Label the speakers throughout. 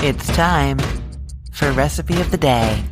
Speaker 1: It's time for Recipe of the Day.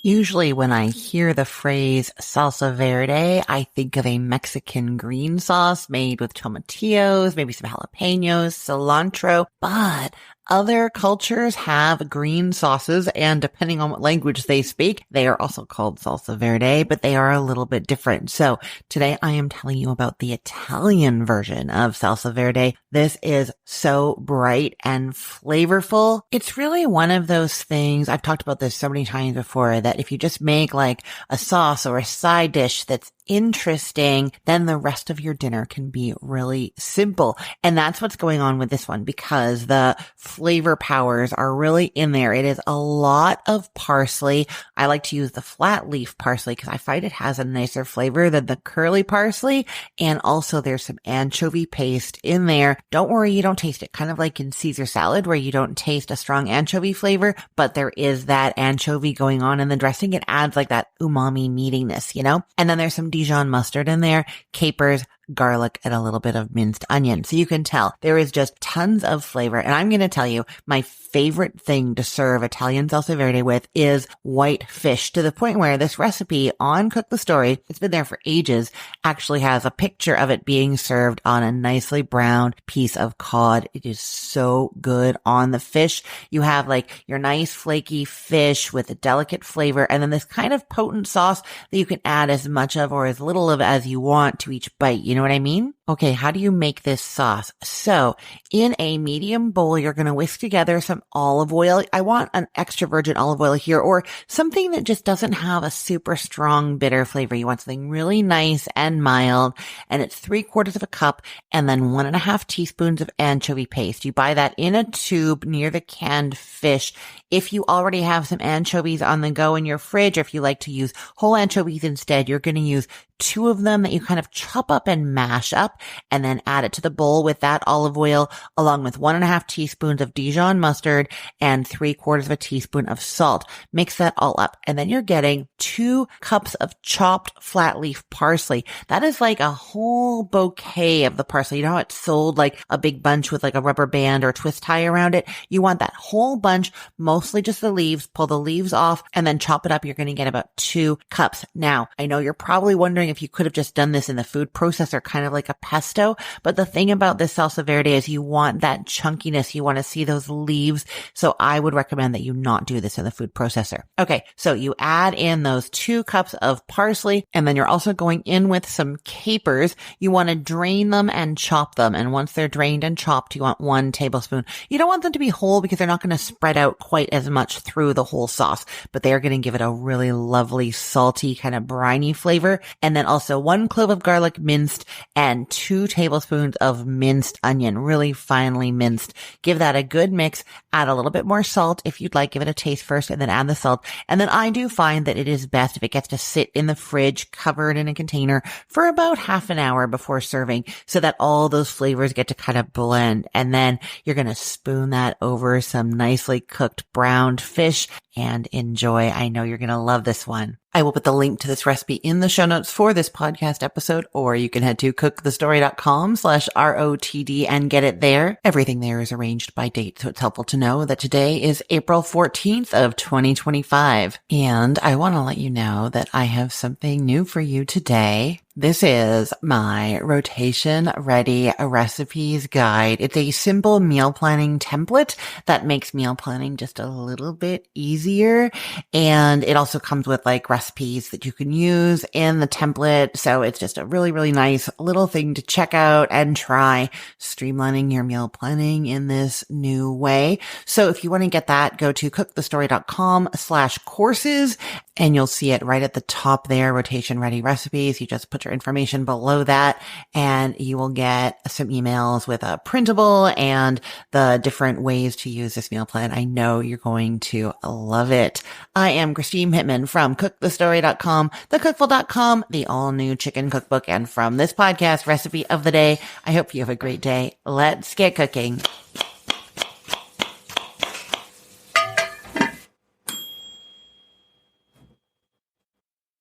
Speaker 1: Usually when I hear the phrase Salsa Verde, I think of a Mexican green sauce made with tomatillos, maybe some jalapenos, cilantro, but other cultures have green sauces, and depending on what language they speak, they are also called salsa verde, but they are a little bit different. So today I am telling you about the Italian version of salsa verde. This is so bright and flavorful. It's really one of those things, I've talked about this so many times before, that if you just make like a sauce or a side dish that's interesting, then the rest of your dinner can be really simple. And that's what's going on with this one, because the flavor powers are really in there. It is a lot of parsley. I like to use the flat leaf parsley because I find it has a nicer flavor than the curly parsley. And also there's some anchovy paste in there. Don't worry, you don't taste it. Kind of like in Caesar salad where you don't taste a strong anchovy flavor, but there is that anchovy going on in the dressing. It adds like that umami meatiness, you know? And then there's some Dijon mustard in there, capers, garlic, and a little bit of minced onion. So you can tell there is just tons of flavor. And I'm going to tell you, my favorite thing to serve Italian salsa verde with is white fish, to the point where this recipe on Cook the Story, it's been there for ages, actually has a picture of it being served on a nicely browned piece of cod. It is so good on the fish. You have like your nice flaky fish with a delicate flavor, and then this kind of potent sauce that you can add as much of or as little of as you want to each bite. You know what I mean? Okay, how do you make this sauce? So in a medium bowl, you're going to whisk together some olive oil. I want an extra virgin olive oil here, or something that just doesn't have a super strong bitter flavor. You want something really nice and mild, and it's 3/4 of a cup, and then 1.5 teaspoons of anchovy paste. You buy that in a tube near the canned fish. If you already have some anchovies on the go in your fridge, or if you like to use whole anchovies instead, you're going to use 2 of them that you kind of chop up and mash up, and then add it to the bowl with that olive oil, along with 1.5 teaspoons of Dijon mustard and 3/4 of a teaspoon of salt. Mix that all up, and then you're getting 2 cups of chopped flat leaf parsley. That is like a whole bouquet of the parsley. You know how it's sold like a big bunch with like a rubber band or twist tie around it? You want that whole bunch, mostly just the leaves. Pull the leaves off and then chop it up. You're going to get about 2 cups. Now, I know you're probably wondering if you could have just done this in the food processor, kind of like a pesto, but the thing about this salsa verde is you want that chunkiness. You want to see those leaves. So I would recommend that you not do this in the food processor. Okay, so you add in those 2 cups of parsley, and then you're also going in with some capers. You want to drain them and chop them. And once they're drained and chopped, you want 1 tablespoon. You don't want them to be whole because they're not going to spread out quite as much through the whole sauce, but they are going to give it a really lovely, salty, kind of briny flavor. And then also 1 clove of garlic minced and 2 tablespoons of minced onion, really finely minced. Give that a good mix. Add a little bit more salt if you'd like. Give it a taste first and then add the salt. And then I do find that it is best if it gets to sit in the fridge covered in a container for about half an hour before serving, so that all those flavors get to kind of blend. And then you're going to spoon that over some nicely cooked browned fish and enjoy. I know you're going to love this one. I will put the link to this recipe in the show notes for this podcast episode, or you can head to cookthestory.com/ROTD and get it there. Everything there is arranged by date, so it's helpful to know that today is April 14th of 2025. And I want to let you know that I have something new for you today. This is my rotation ready recipes guide. It's a simple meal planning template that makes meal planning just a little bit easier. And it also comes with like recipes that you can use in the template. So it's just a really, really nice little thing to check out and try, streamlining your meal planning in this new way. So if you want to get that, go to cookthestory.com/courses, and you'll see it right at the top there, rotation ready recipes. You just put your information below that, and you will get some emails with a printable and the different ways to use this meal plan. I know you're going to love it. I am Christine Pittman from cookthestory.com, thecookful.com, the all new chicken cookbook, and from this podcast, Recipe of the Day. I hope you have a great day. Let's get cooking.